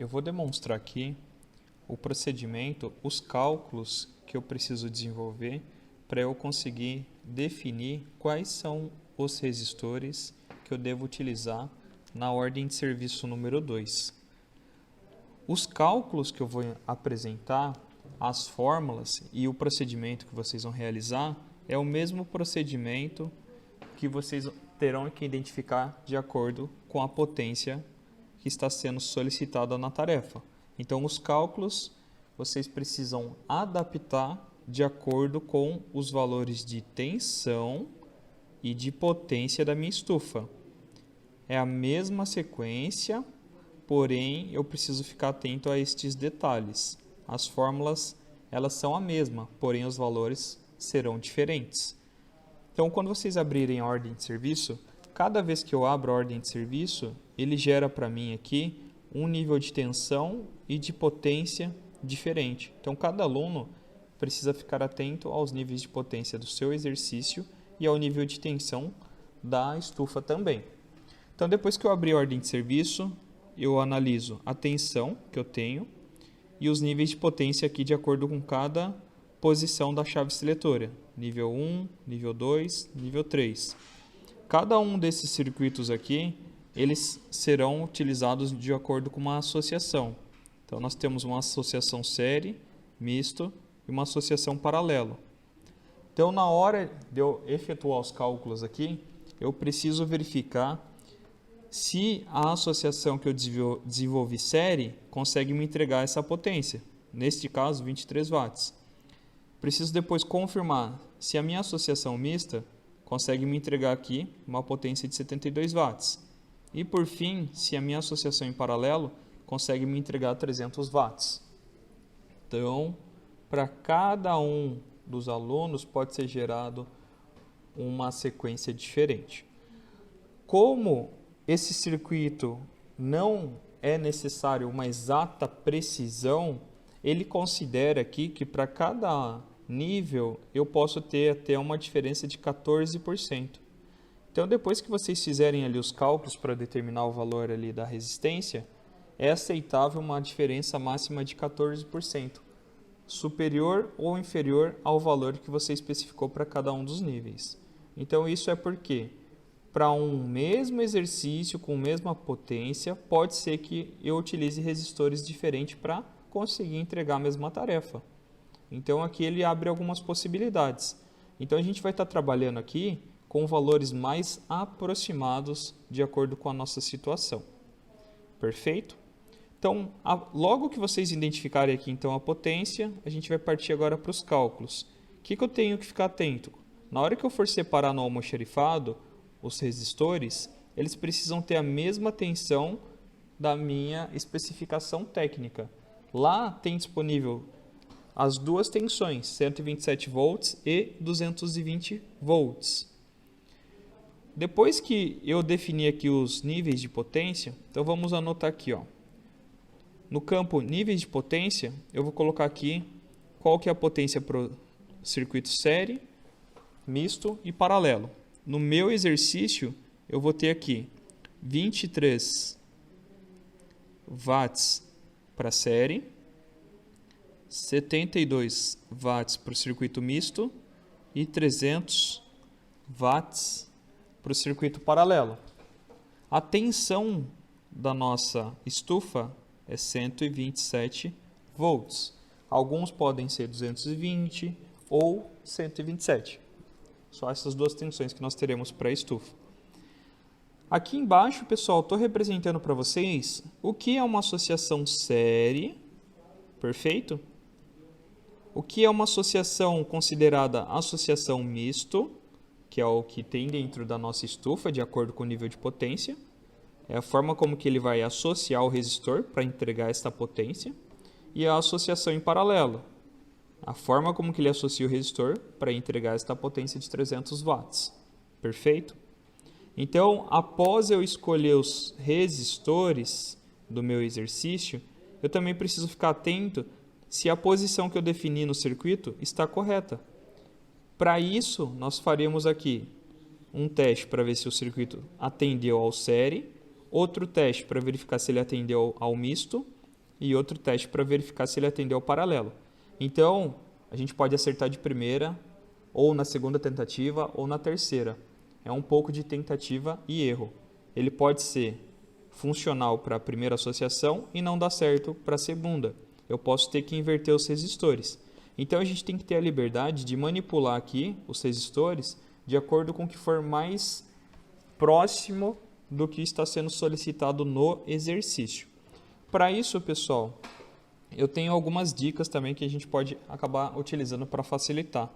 Eu vou demonstrar aqui o procedimento, os cálculos que eu preciso desenvolver para eu conseguir definir quais são os resistores que eu devo utilizar na ordem de serviço número 2. Os cálculos que eu vou apresentar, as fórmulas e o procedimento que vocês vão realizar é o mesmo procedimento que vocês terão que identificar de acordo com a potência que está sendo solicitada na tarefa. Então, os cálculos vocês precisam adaptar de acordo com os valores de tensão e de potência da minha estufa. É a mesma sequência, porém eu preciso ficar atento a estes detalhes. As fórmulas elas são a mesma, porém os valores serão diferentes. Então, quando vocês abrirem a ordem de serviço, cada vez que eu abro a ordem de serviço, ele gera para mim aqui um nível de tensão e de potência diferente. Então, cada aluno precisa ficar atento aos níveis de potência do seu exercício e ao nível de tensão da estufa também. Então, depois que eu abrir a ordem de serviço, eu analiso a tensão que eu tenho e os níveis de potência aqui de acordo com cada posição da chave seletora. Nível 1, nível 2, nível 3. Cada um desses circuitos aqui, eles serão utilizados de acordo com uma associação. Então, nós temos uma associação série, misto e uma associação paralelo. Então, na hora de eu efetuar os cálculos aqui, eu preciso verificar se a associação que eu desenvolvi série consegue me entregar essa potência. Neste caso, 23 watts. Preciso depois confirmar se a minha associação mista consegue me entregar aqui uma potência de 72 watts. E por fim, se a minha associação em paralelo consegue me entregar 300 watts. Então, para cada um dos alunos pode ser gerado uma sequência diferente. Como esse circuito não é necessário uma exata precisão, ele considera aqui que para cada nível eu posso ter até uma diferença de 14%. Então, depois que vocês fizerem ali os cálculos para determinar o valor ali da resistência, é aceitável uma diferença máxima de 14%, superior ou inferior ao valor que você especificou para cada um dos níveis. Então, isso é porque para um mesmo exercício com a mesma potência, pode ser que eu utilize resistores diferentes para conseguir entregar a mesma tarefa. Então, aqui ele abre algumas possibilidades. Então, a gente vai estar trabalhando aqui com valores mais aproximados de acordo com a nossa situação. Perfeito? Então, logo que vocês identificarem aqui então a potência, a gente vai partir agora para os cálculos. O que eu tenho que ficar atento? Na hora que eu for separar no almoxarifado os resistores, eles precisam ter a mesma tensão da minha especificação técnica. Lá tem disponível as duas tensões, 127 volts e 220 volts. Depois que eu definir aqui os níveis de potência, então vamos anotar aqui, ó. No campo níveis de potência, eu vou colocar aqui qual que é a potência para o circuito série, misto e paralelo. No meu exercício, eu vou ter aqui 23 watts para série, 72 watts para o circuito misto e 300 watts para o circuito paralelo. A tensão da nossa estufa é 127 volts. Alguns podem ser 220 ou 127. Só essas duas tensões que nós teremos para a estufa. Aqui embaixo, pessoal, estou representando para vocês o que é uma associação série, perfeito? O que é uma associação considerada associação misto, que é o que tem dentro da nossa estufa, de acordo com o nível de potência. É a forma como que ele vai associar o resistor para entregar esta potência. E a associação em paralelo, a forma como que ele associa o resistor para entregar esta potência de 300 watts. Perfeito? Então, após eu escolher os resistores do meu exercício, eu também preciso ficar atento se a posição que eu defini no circuito está correta. Para isso, nós faremos aqui um teste para ver se o circuito atendeu ao série, outro teste para verificar se ele atendeu ao misto e outro teste para verificar se ele atendeu ao paralelo. Então, a gente pode acertar de primeira, ou na segunda tentativa, ou na terceira. É um pouco de tentativa e erro. Ele pode ser funcional para a primeira associação e não dar certo para a segunda. Eu posso ter que inverter os resistores. Então, a gente tem que ter a liberdade de manipular aqui os resistores de acordo com o que for mais próximo do que está sendo solicitado no exercício. Para isso, pessoal, eu tenho algumas dicas também que a gente pode acabar utilizando para facilitar.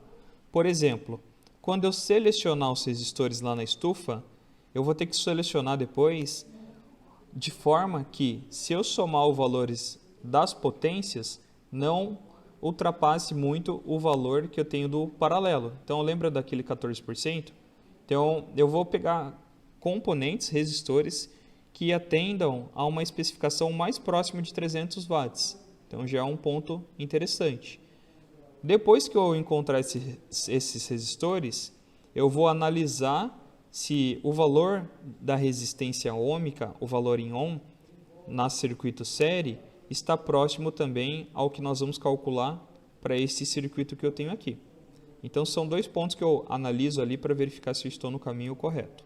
Por exemplo, quando eu selecionar os resistores lá na estufa, eu vou ter que selecionar depois de forma que, se eu somar os valores das potências, não ultrapasse muito o valor que eu tenho do paralelo. Então, lembra daquele 14%? Então, eu vou pegar componentes, resistores, que atendam a uma especificação mais próxima de 300 watts. Então, já é um ponto interessante. Depois que eu encontrar esses resistores, eu vou analisar se o valor da resistência ohmica, o valor em ohm, na circuito série, está próximo também ao que nós vamos calcular para esse circuito que eu tenho aqui. Então, são dois pontos que eu analiso ali para verificar se eu estou no caminho correto.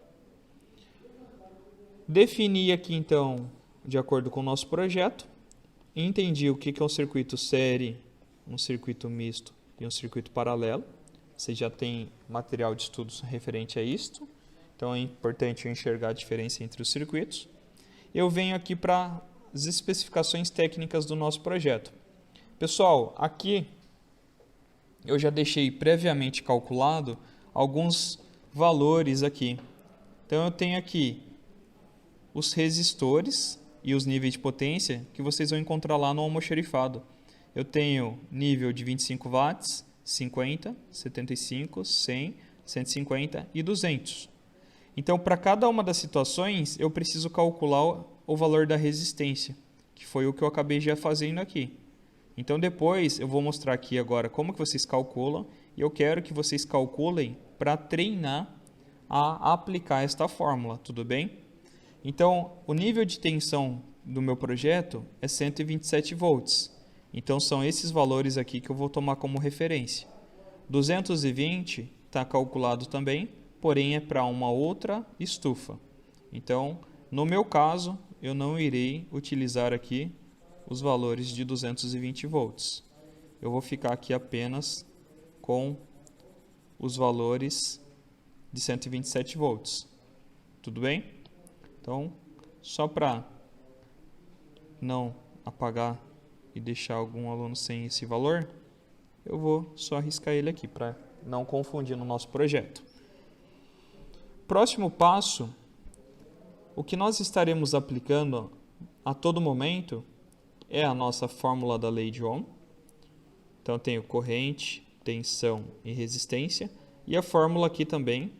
Defini aqui, então, de acordo com o nosso projeto, entendi o que é um circuito série, um circuito misto e um circuito paralelo. Você já tem material de estudos referente a isto, então é importante eu enxergar a diferença entre os circuitos. Eu venho aqui para as especificações técnicas do nosso projeto. Pessoal, aqui eu já deixei previamente calculado alguns valores aqui. Então eu tenho aqui os resistores e os níveis de potência que vocês vão encontrar lá no almoxarifado. Eu tenho nível de 25 watts, 50, 75, 100, 150 e 200. Então, para cada uma das situações, eu preciso calcular o valor da resistência, que foi o que eu acabei já fazendo aqui. Então, depois eu vou mostrar aqui agora como que vocês calculam, e eu quero que vocês calculem para treinar a aplicar esta fórmula, tudo bem? Então, o nível de tensão do meu projeto é 127 volts. Então, são esses valores aqui que eu vou tomar como referência. 220 está calculado também, porém é para uma outra estufa. Então, no meu caso, eu não irei utilizar aqui os valores de 220 volts. Eu vou ficar aqui apenas com os valores de 127 volts. Tudo bem? Então, só para não apagar e deixar algum aluno sem esse valor, eu vou só arriscar ele aqui para não confundir no nosso projeto. Próximo passo, o que nós estaremos aplicando a todo momento é a nossa fórmula da lei de Ohm. Então, eu tenho corrente, tensão e resistência, e a fórmula aqui também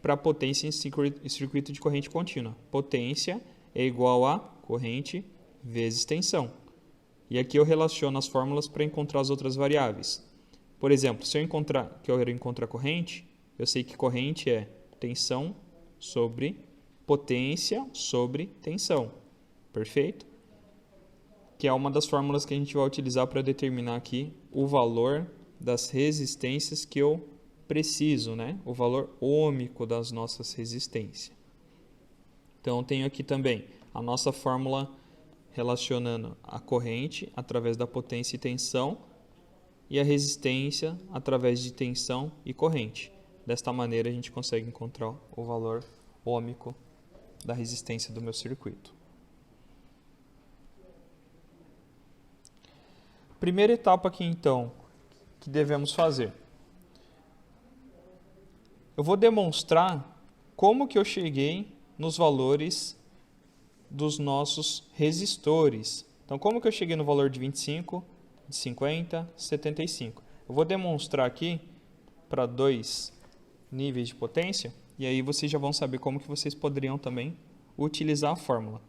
para potência em circuito de corrente contínua. Potência é igual a corrente vezes tensão. E aqui eu relaciono as fórmulas para encontrar as outras variáveis. Por exemplo, se eu quero encontrar corrente, eu sei que corrente é tensão sobre potência sobre tensão. Perfeito? Que é uma das fórmulas que a gente vai utilizar para determinar aqui o valor das resistências que eu preciso, né? O valor ohmico das nossas resistências. Então, tenho aqui também a nossa fórmula relacionando a corrente através da potência e tensão e a resistência através de tensão e corrente. Desta maneira, a gente consegue encontrar o valor ohmico da resistência do meu circuito. Primeira etapa aqui, então, que devemos fazer. Eu vou demonstrar como que eu cheguei nos valores dos nossos resistores. Então, como que eu cheguei no valor de 25, de 50, 75? Eu vou demonstrar aqui para dois níveis de potência, e aí vocês já vão saber como que vocês poderiam também utilizar a fórmula.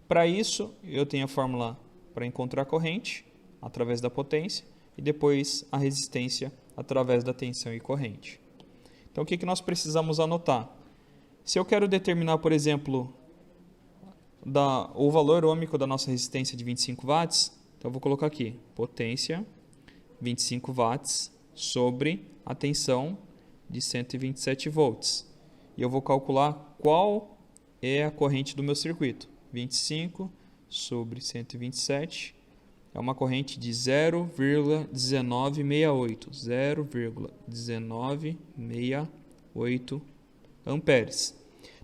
Para isso, eu tenho a fórmula para encontrar a corrente através da potência e depois a resistência através da tensão e corrente. Então, o que nós precisamos anotar? Se eu quero determinar, por exemplo, o valor ohmico da nossa resistência de 25 watts, Então, eu vou colocar aqui, potência 25 watts sobre a tensão de 127 volts. E eu vou calcular qual é a corrente do meu circuito. 25 sobre 127 é uma corrente de 0,1968. 0,1968 amperes.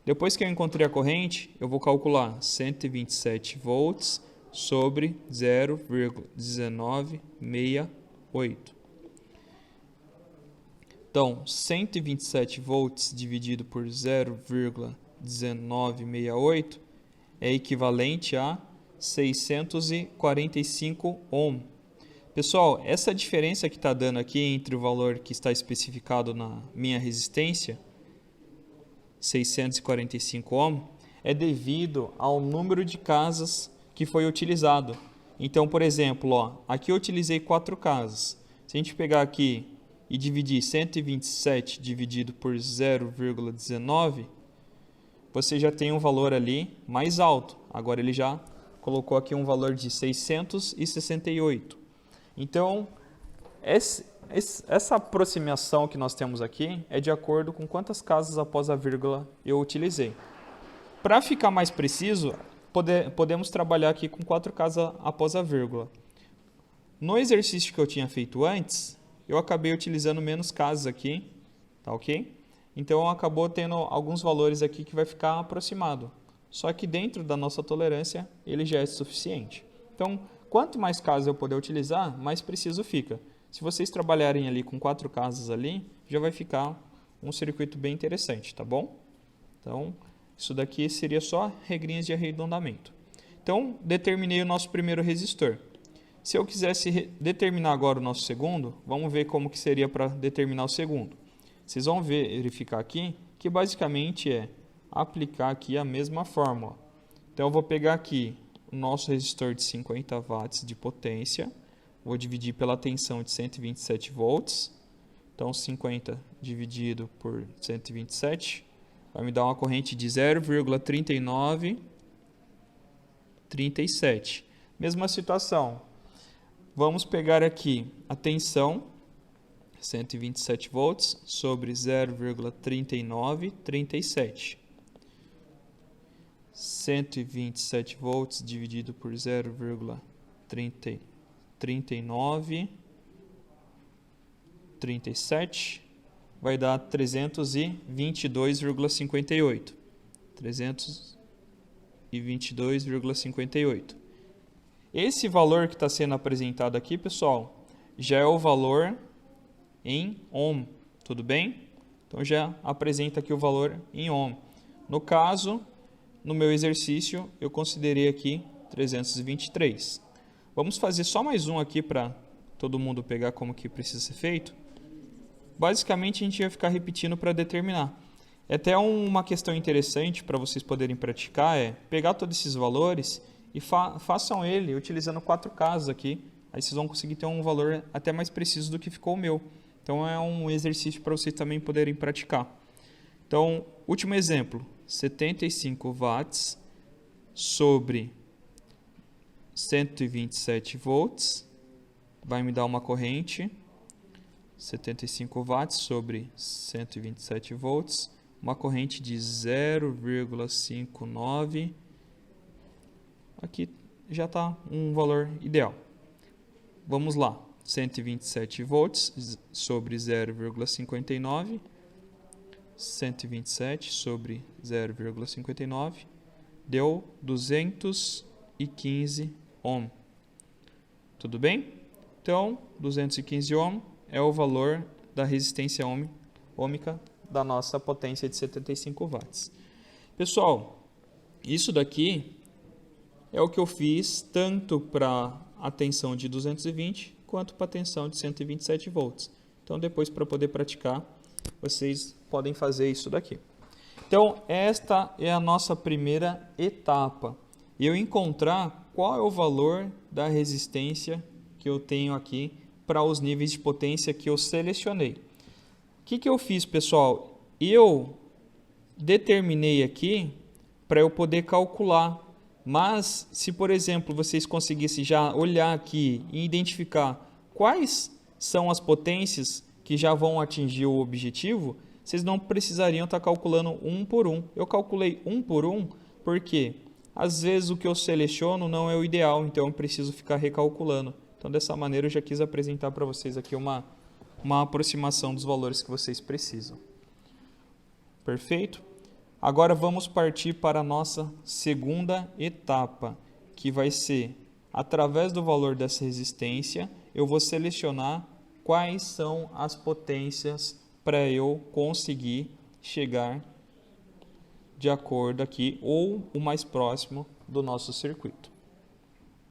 Depois que eu encontrei a corrente, eu vou calcular 127 volts sobre 0,1968. Então, 127 volts dividido por 0,1968 é equivalente a 645 ohm. Pessoal, essa diferença que está dando aqui entre o valor que está especificado na minha resistência, 645 ohm, é devido ao número de casas que foi utilizado. Então, por exemplo, ó, aqui eu utilizei 4 casas. Se a gente pegar aqui e dividir 127 dividido por 0,19, você já tem um valor ali mais alto. Agora ele já colocou aqui um valor de 668. Então, essa aproximação que nós temos aqui é de acordo com quantas casas após a vírgula eu utilizei. Para ficar mais preciso, podemos trabalhar aqui com 4 casas após a vírgula. No exercício que eu tinha feito antes, eu acabei utilizando menos casas aqui, tá ok? Então, acabou tendo alguns valores aqui que vai ficar aproximado. Só que dentro da nossa tolerância, ele já é suficiente. Então, quanto mais casas eu puder utilizar, mais preciso fica. Se vocês trabalharem ali com 4 casas ali, já vai ficar um circuito bem interessante, tá bom? Então, isso daqui seria só regrinhas de arredondamento. Então, determinei o nosso primeiro resistor. Se eu quisesse determinar agora o nosso segundo, vamos ver como que seria para determinar o segundo. Vocês vão verificar aqui que basicamente é aplicar aqui a mesma fórmula. Então, eu vou pegar aqui o nosso resistor de 50 watts de potência, vou dividir pela tensão de 127 volts. Então, 50 dividido por 127 vai me dar uma corrente de 0,3937. Mesma situação. Vamos pegar aqui a tensão, 127 volts, sobre 0,3937. 127 volts dividido por 0,3937 vai dar 322,58. 322,58. Esse valor que está sendo apresentado aqui, pessoal, já é o valor em ohm, tudo bem? Então, já apresenta aqui o valor em ohm. No caso, no meu exercício, eu considerei aqui 323. Vamos fazer só mais um aqui para todo mundo pegar como que precisa ser feito. Basicamente, a gente vai ficar repetindo para determinar. Até uma questão interessante para vocês poderem praticar é pegar todos esses valores e façam ele utilizando 4 casas aqui. Aí vocês vão conseguir ter um valor até mais preciso do que ficou o meu. Então, é um exercício para vocês também poderem praticar. Então, último exemplo. 75 watts sobre 127 volts vai me dar uma corrente 75 watts sobre 127 volts, uma corrente de 0,59. Aqui já está um valor ideal. Vamos lá, 127 volts sobre 0,59, 127 sobre 0,59, deu 215 ohm. Tudo bem? Então, 215 ohm é o valor da resistência ôhmica da nossa potência de 75 watts. Pessoal, isso daqui é o que eu fiz tanto para a tensão de 220 quanto para a tensão de 127 volts. Então, depois, para poder praticar, vocês podem fazer isso daqui. Então, esta é a nossa primeira etapa. Eu encontrar qual é o valor da resistência que eu tenho aqui para os níveis de potência que eu selecionei. O que eu fiz, pessoal? Eu determinei aqui para eu poder calcular Mas, se por exemplo vocês conseguissem já olhar aqui e identificar quais são as potências que já vão atingir o objetivo, vocês não precisariam estar calculando um por um. Eu calculei um por um porque às vezes o que eu seleciono não é o ideal, então eu preciso ficar recalculando. Então, dessa maneira, eu já quis apresentar para vocês aqui uma aproximação dos valores que vocês precisam. Perfeito? Agora vamos partir para a nossa segunda etapa, que vai ser, através do valor dessa resistência, eu vou selecionar quais são as potências para eu conseguir chegar de acordo aqui, ou o mais próximo do nosso circuito.